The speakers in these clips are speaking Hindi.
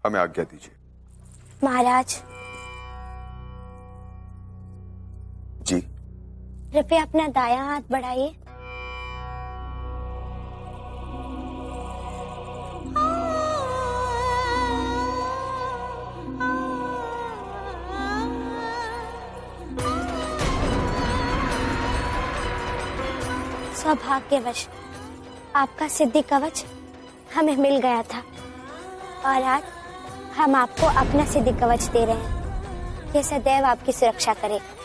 हमें आज्ञा दीजिए। महाराज जी। कृपया अपना दायां हाथ बढ़ाइए। सौभाग्यवश आपका सिद्धि कवच हमें मिल गया था और आज हम आपको अपना सिद्धि कवच दे रहे हैं। ये सदैव आपकी सुरक्षा करेगा।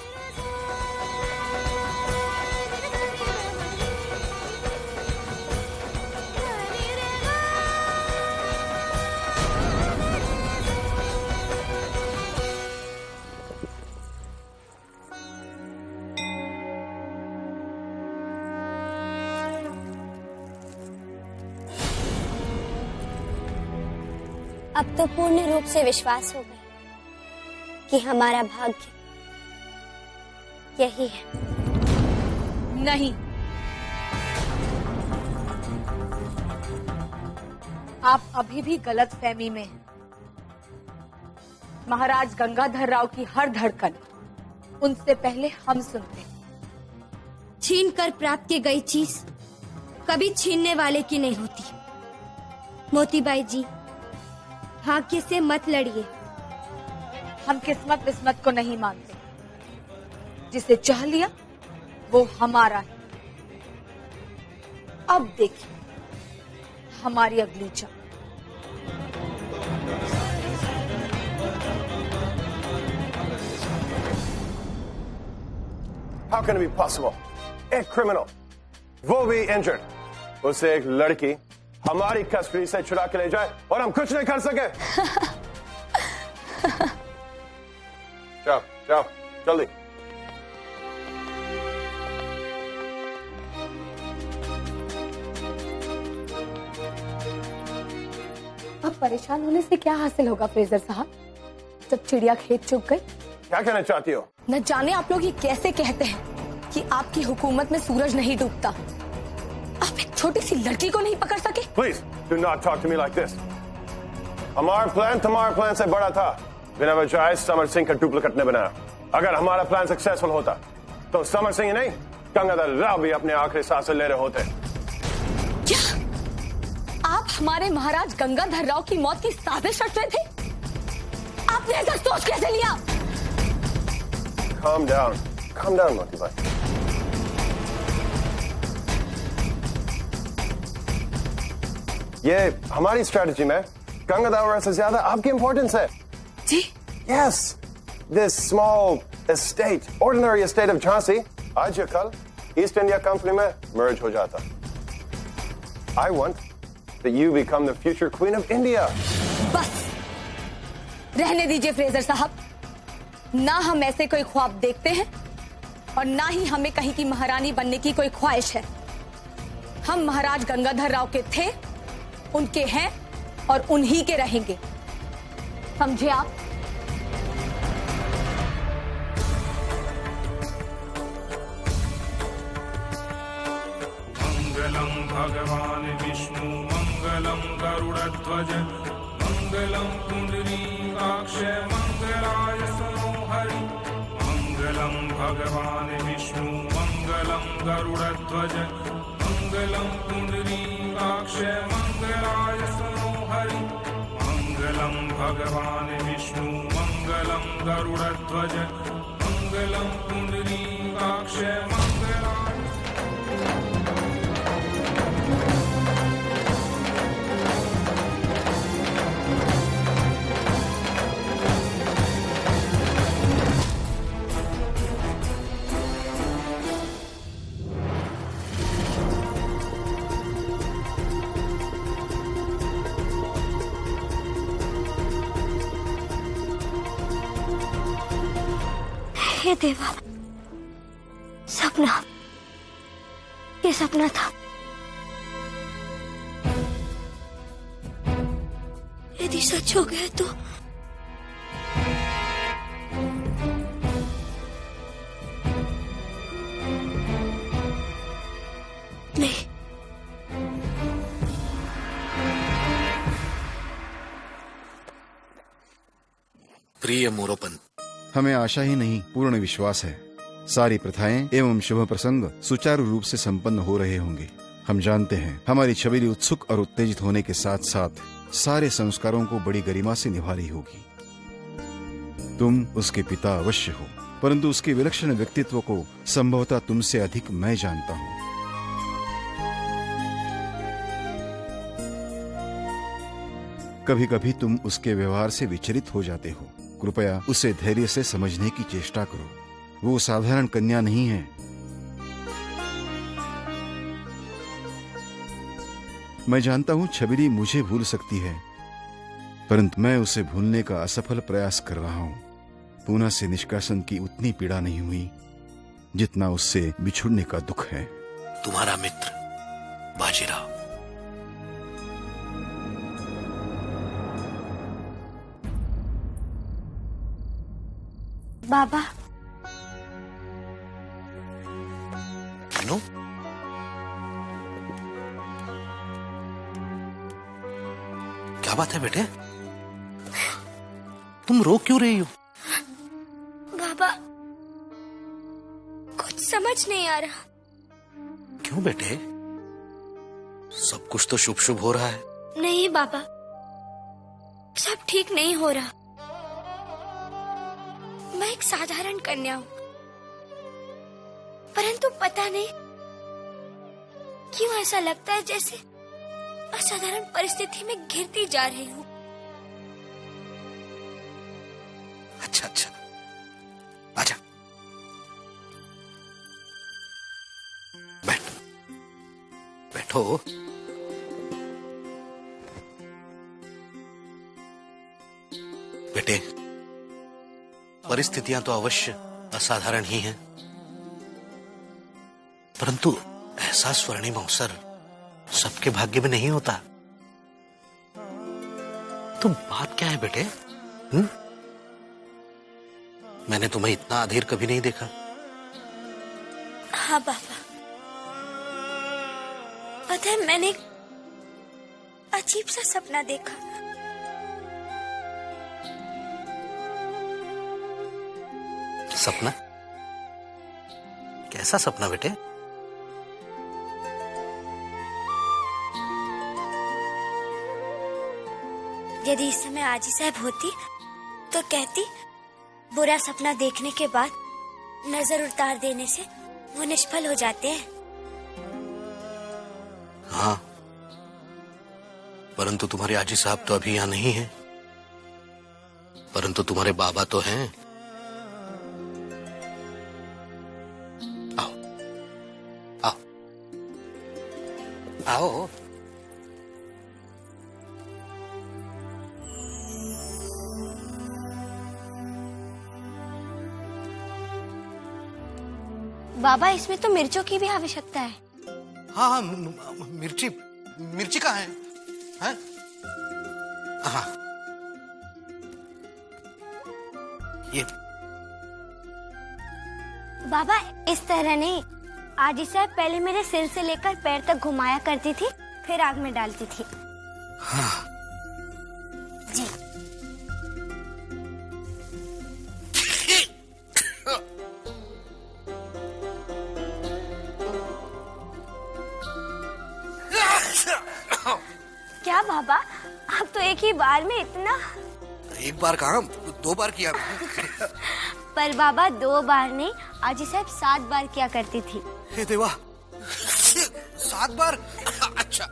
अब तो पूर्ण रूप से विश्वास हो गया कि हमारा भाग्य यही है। नहीं, आप अभी भी गलत फहमी में हैं। महाराज गंगाधर राव की हर धड़कन उनसे पहले हम सुनते हैं। छीन कर प्राप्त की गई चीज कभी छीनने वाले की नहीं होती। मोतीबाई जी, भाग्य से मत लड़िए। हम किस्मत विस्मत को नहीं मानते। जिसे चाह लिया वो हमारा है। अब देखिए हमारी अगली चाल। How can it be possible? एक क्रिमिनल, वो भी इंजर्ड, उसे एक लड़की हमारी कस्टडी से छुड़ा के ले जाए और हम कुछ नहीं कर सके। जाओ जाओ जल्दी। अब परेशान होने से क्या हासिल होगा फ्रेजर साहब, जब चिड़िया खेत चुग गई। क्या कहना चाहती हो? न जाने आप लोग ये कैसे कहते हैं कि आपकी हुकूमत में सूरज नहीं डूबता। आप एक छोटी सी लड़की को नहीं पकड़ सके। Please do not talk to me like this. हमारा प्लान तुम्हारे प्लान से बड़ा था। बिना वजह समर सिंह का डुप्लीकेट ने बनाया। अगर हमारा प्लान सक्सेसफुल होता तो समर सिंह नहीं, गंगाधर राव भी अपने आखिरी सांसें ले रहे होते। क्या आप हमारे महाराज गंगाधर राव की मौत की साजिश रच रहे थे? आपने ऐसा सोच कैसे लिया? Calm down, Motibai. ये हमारी स्ट्रेटजी में गंगाधर से ज्यादा आपकी इंपॉर्टेंस है। जी? Yes, this small estate, ordinary estate of Jhansi, आज या कल ईस्ट इंडिया कंपनी में merge हो जाता। I want that you become the future queen of India. बस रहने दीजिए फ्रेजर साहब। ना हम ऐसे कोई ख्वाब देखते हैं और ना ही हमें कहीं की महारानी बनने की कोई ख्वाहिश है। हम महाराज गंगाधर राव के थे, उनके हैं और उन्हीं के रहेंगे। समझे आप? मंगलम भगवान विष्णु मंगलम गरुड़ध्वज मंगलम पुंडरीकाक्ष मंगलाय मनोहरि। मंगलम भगवान विष्णु मंगलम गरुड़ध्वज मंगलम पुंडरीकाक्ष मंगलाय मनोहरि। मंगलम भगवान विष्णु मंगलम गरुड़ध्वज मंगलम पुंडरीकाक्ष मंगलाय। हे देवा, सपना, ये सपना था। यदि सच हो गया तो नहीं, प्रिय मोरोपंत, हमें आशा ही नहीं पूर्ण विश्वास है सारी प्रथाएं एवं शुभ प्रसंग सुचारू रूप से संपन्न हो रहे होंगे। हम जानते हैं हमारी छबीली उत्सुक और उत्तेजित होने के साथ साथ सारे संस्कारों को बड़ी गरिमा से निभा रही होगी। तुम उसके पिता अवश्य हो, परंतु उसके विलक्षण व्यक्तित्व को संभवतः तुमसे अधिक मैं जानता हूँ। कभी कभी तुम उसके व्यवहार से विचलित हो जाते हो। कृपया उसे धैर्य से समझने की चेष्टा करो। वो साधारण कन्या नहीं है। मैं जानता हूं छबीली मुझे भूल सकती है, परंतु मैं उसे भूलने का असफल प्रयास कर रहा हूं। पूना से निष्कासन की उतनी पीड़ा नहीं हुई जितना उससे बिछुड़ने का दुख है। तुम्हारा मित्र बाजीराव। बाबा, नो? क्या बात है बेटे? तुम रो क्यों रही हो? बाबा, कुछ समझ नहीं आ रहा। क्यों बेटे? सब कुछ तो शुभ शुभ हो रहा है। नहीं बाबा, सब ठीक नहीं हो रहा। मैं एक साधारण कन्या हूँ, परंतु पता नहीं क्यों ऐसा लगता है जैसे असाधारण परिस्थिति में घिरती जा रही हूँ। अच्छा अच्छा, आजा, बैठ, बैठो। बेटे, परिस्थितियां तो अवश्य असाधारण ही हैं, परंतु ऐसा स्वर्णिम अवसर सबके भाग्य में नहीं होता। तो बात क्या है बेटे? मैंने तुम्हें इतना अधीर कभी नहीं देखा। हाँ बाबा, पता है मैंने एक अजीब सा सपना देखा। सपना? कैसा सपना बेटे? यदि इस समय आजी साहब होती तो कहती, बुरा सपना देखने के बाद नजर उतार देने से वो निष्फल हो जाते हैं। हाँ, परंतु तुम्हारे आजी साहब तो अभी यहाँ नहीं है, परंतु तुम्हारे बाबा तो हैं। आओ। बाबा, इसमें तो मिर्चों की भी आवश्यकता है। हाँ हाँ, मिर्ची, मिर्ची कहाँ है? हैं? हाँ, ये बाबा, इस तरह नहीं। आजी साहब पहले मेरे सिर से लेकर पैर तक घुमाया करती थी, फिर आग में डालती थी। हाँ। जी। क्या बाबा, आप तो एक ही बार में इतना? एक बार कहाँ, 2 बार किया। पर बाबा 2 बार नहीं, आजी साहब 7 बार किया करती थी। हे देवा, 7 बार? अच्छा।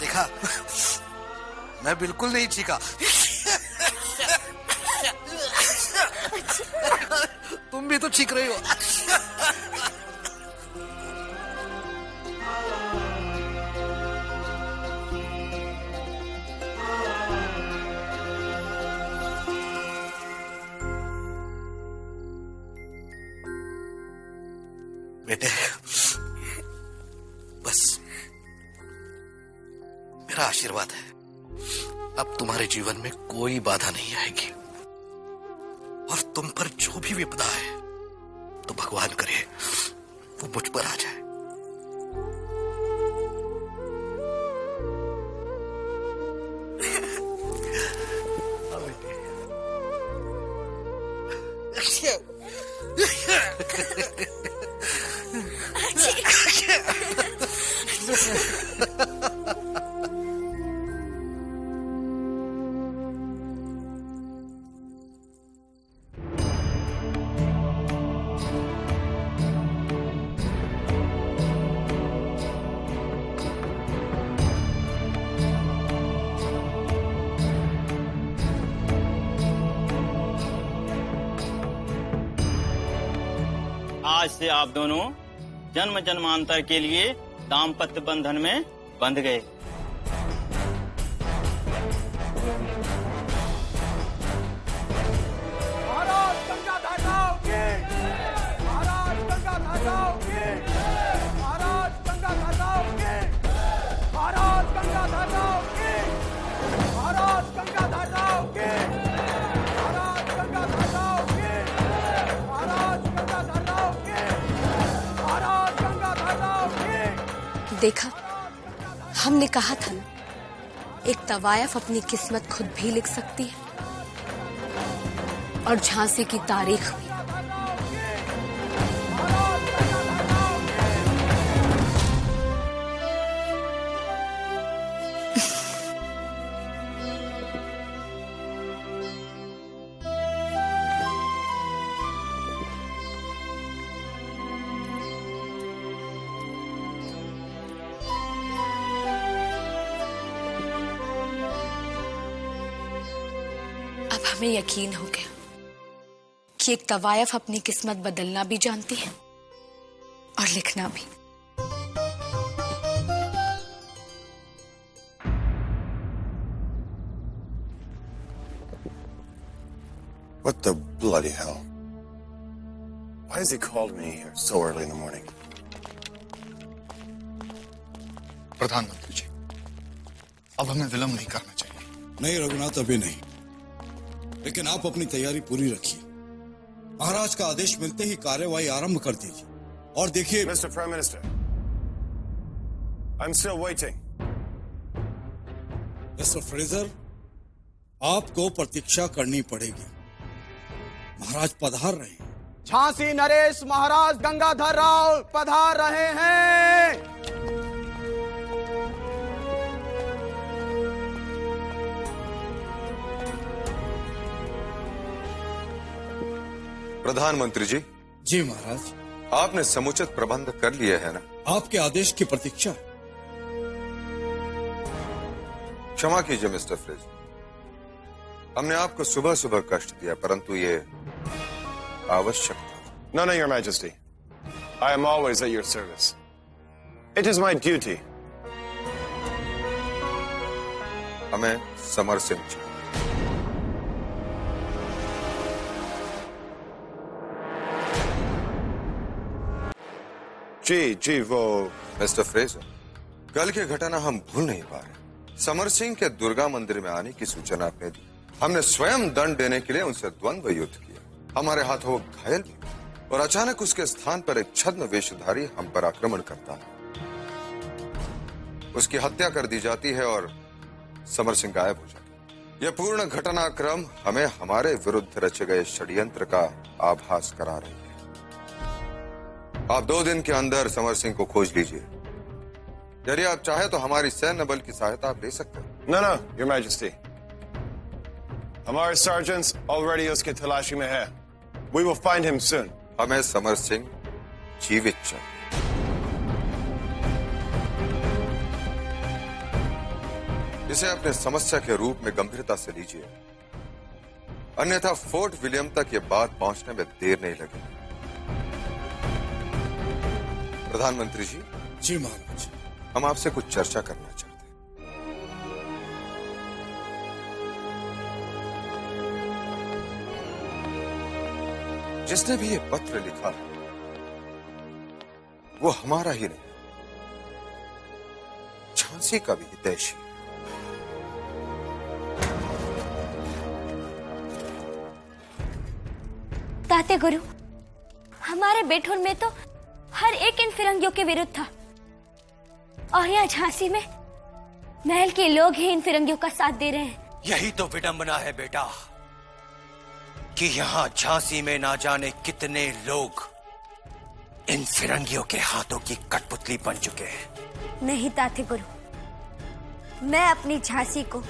देखा, मैं बिल्कुल नहीं चीखा। तुम भी तो चीख रही हो। बेटे, मेरा आशीर्वाद है, अब तुम्हारे जीवन में कोई बाधा नहीं आएगी, और तुम पर जो भी विपदा है तो भगवान करे वो मुझ पर आ जाए। आज से आप दोनों जन्म जन्मांतर के लिए दाम्पत्य बंधन में बंध गए। महाराज गंगाधर राव की, महाराज गंगाधर राव की, महाराज गंगाधर राव की, महाराज गंगाधर राव की, महाराज गंगाधर राव की, महाराज गंगाधर राव की, महाराज गंगाधर राव की, महाराज गंगाधर राव की। देखा, हमने कहा था ना, एक तवायफ अपनी किस्मत खुद भी लिख सकती है। और झांसी की तारीख भी। अब हमें यकीन हो गया कि एक तवायफ अपनी किस्मत बदलना भी जानती है और लिखना भी। What the bloody hell? Why has he called me here so early in the morning? प्रधानमंत्री जी, अब हमें विलंब नहीं करना चाहिए। नहीं रघुनाथ, अभी नहीं, लेकिन आप अपनी तैयारी पूरी रखिए। महाराज का आदेश मिलते ही कार्यवाही आरंभ कर दीजिए। और देखिए Mr. Prime Minister, I'm still waiting. Mister Fraser, आपको प्रतीक्षा करनी पड़ेगी। महाराज पधार रहे हैं। झांसी नरेश महाराज गंगाधर राव पधार रहे हैं। प्रधानमंत्री जी। जी महाराज। आपने समुचित प्रबंध कर लिए है ना? आपके आदेश की प्रतीक्षा। क्षमा कीजिए मिस्टर फ्रेज, हमने आपको सुबह सुबह कष्ट दिया, परंतु ये आवश्यक था। No, no, Your Majesty. I am always at your service. It is my duty. हमें समर सिंह चाहिए। जी वो मिस्टर फ्रेजर, कल की घटना हम भूल नहीं पा रहे। समर सिंह के दुर्गा मंदिर में आने की सूचना आपने दी। हमने स्वयं दंड देने के लिए उनसे द्वंद्व युद्ध किया। हमारे हाथों घायल भी, और अचानक उसके स्थान पर एक छद्म वेशधारी हम पर आक्रमण करता है। उसकी हत्या कर दी जाती है और समर सिंह गायब हो जाता है। यह पूर्ण घटनाक्रम हमें हमारे विरुद्ध रचे गए षड्यंत्र का आभास करा रही है। आप 2 दिन के अंदर समर सिंह को खोज लीजिए। यदि आप चाहे तो हमारी सैन्य बल की सहायता आप ले सकते हैं। No, no, Your Majesty. हमारे सर्जेंट्स ऑलरेडी उसकी तलाशी में है। We will find him soon. हमें समर सिंह जीवित चाहिए। इसे अपने समस्या के रूप में गंभीरता से लीजिए, अन्यथा फोर्ट विलियम तक ये बात पहुंचने में देर नहीं लगेगी। प्रधानमंत्री जी। जी महाराज। हम आपसे कुछ चर्चा करना चाहते हैं। जिसने भी ये पत्र लिखा वो हमारा ही नहीं, झांसी का भी हितैषी है। ताते गुरु, हमारे बेठुन में तो हर एक इन फिरंगियों के विरुद्ध था, और यहाँ झांसी में महल के लोग ही इन फिरंगियों का साथ दे रहे हैं। यही तो विडंबना है बेटा, कि यहाँ झांसी में ना जाने कितने लोग इन फिरंगियों के हाथों की कठपुतली बन चुके हैं। नहीं ताते गुरु, मैं अपनी झांसी को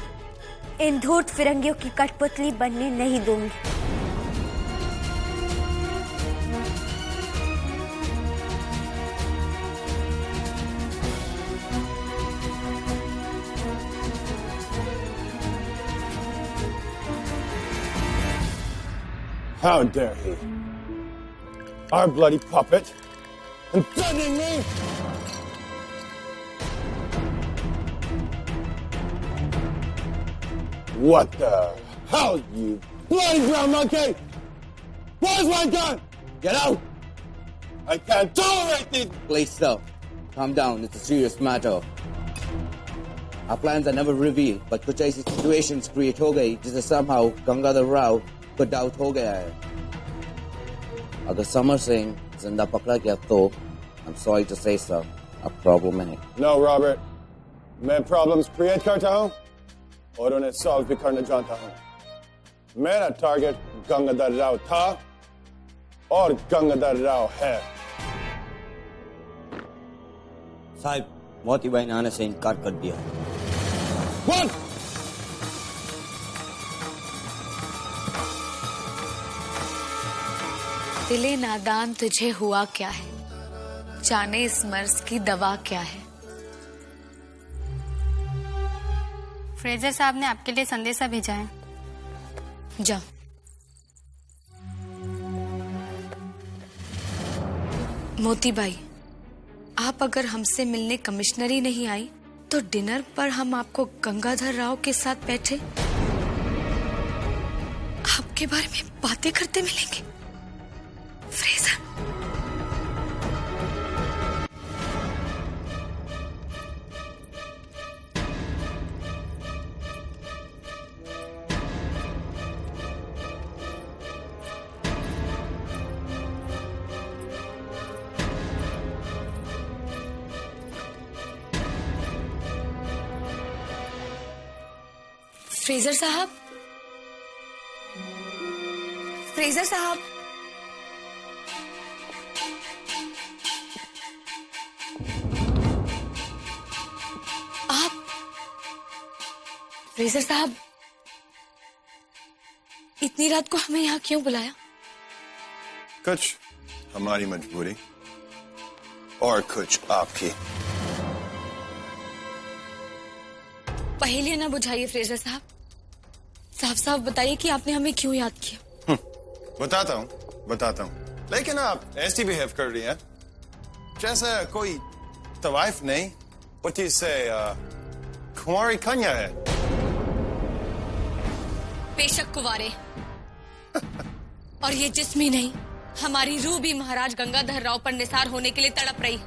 इन धूर्त फिरंगियों की कठपुतली बनने नहीं दूंगी। How dare he? Our bloody puppet, and threatening me? What the hell, you bloody brown monkey? Where's my gun? Get out! I can't tolerate this! Please, sir. Calm down. It's a serious matter. Our plans are never revealed, but कुछ ऐसी situations create हो गई जिसे somehow गंगाधर राव को डाउट हो गया है। अगर समर सिंह जिंदा पकड़ा गया तो I'm sorry to say sir, अब प्रॉब्लम है। No, Robert. मैं problems create करता हूँ और उन्हें solve भी करना जानता हूँ। मेरा target गंगाधर राव था और गंगाधर राव है। साहब, मोती भाई ने आने से इनकार कर दिया। What? दिले नादान तुझे हुआ क्या है, जाने इस मर्ज की दवा क्या है। फ्रेजर साहब ने आपके लिए संदेशा भेजा है। जाओ। मोती भाई, आप अगर हमसे मिलने कमिश्नरी नहीं आई तो डिनर पर हम आपको गंगाधर राव के साथ बैठे आपके बारे में बातें करते मिलेंगे। फ्रेजर, फ्रेजर साहब, फ्रेजर साहब, आप फ्रेजर साहब, इतनी रात को हमें यहाँ क्यों बुलाया? कुछ हमारी मजबूरी और कुछ आपकी। पहेलियां ना बुझाइए फ्रेजर साहब, साफ साफ बताइए कि आपने हमें क्यों याद किया। बताता हूँ, लेकिन आप ऐसी बिहेव कर रही हैं जैसे कोई तवाइफ नहीं, पति से कुंवारी कन्या है। बेशक कुंवारे, और ये जिस्म ही नहीं, हमारी रूह भी महाराज गंगाधर राव पर निसार होने के लिए तड़प रही।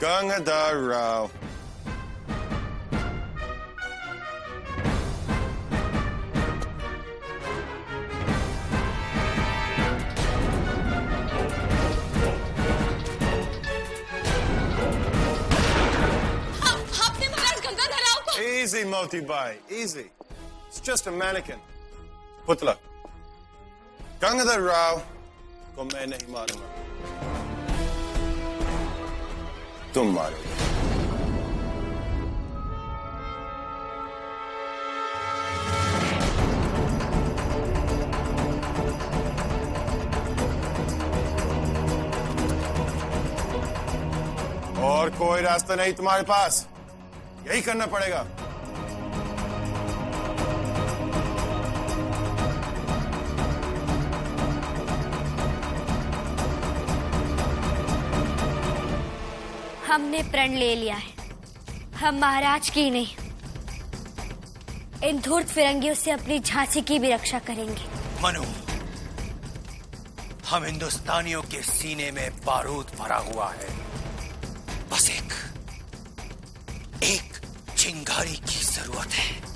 गंगाधर राव, आपने महाराज गंगाधर राव को। Easy, Moti Bai, easy. It's just a mannequin. पुतला। गंगाधर राव को मैं नहीं मारूंगा, तुम मारोगे। और कोई रास्ता नहीं तुम्हारे पास, यही करना पड़ेगा। हमने प्रण ले लिया है, हम महाराज की नहीं, इन धूर्त फिरंगियों से अपनी झांसी की भी रक्षा करेंगे। मनु, हम हिंदुस्तानियों के सीने में बारूद भरा हुआ है, बस एक चिंगारी की जरूरत है।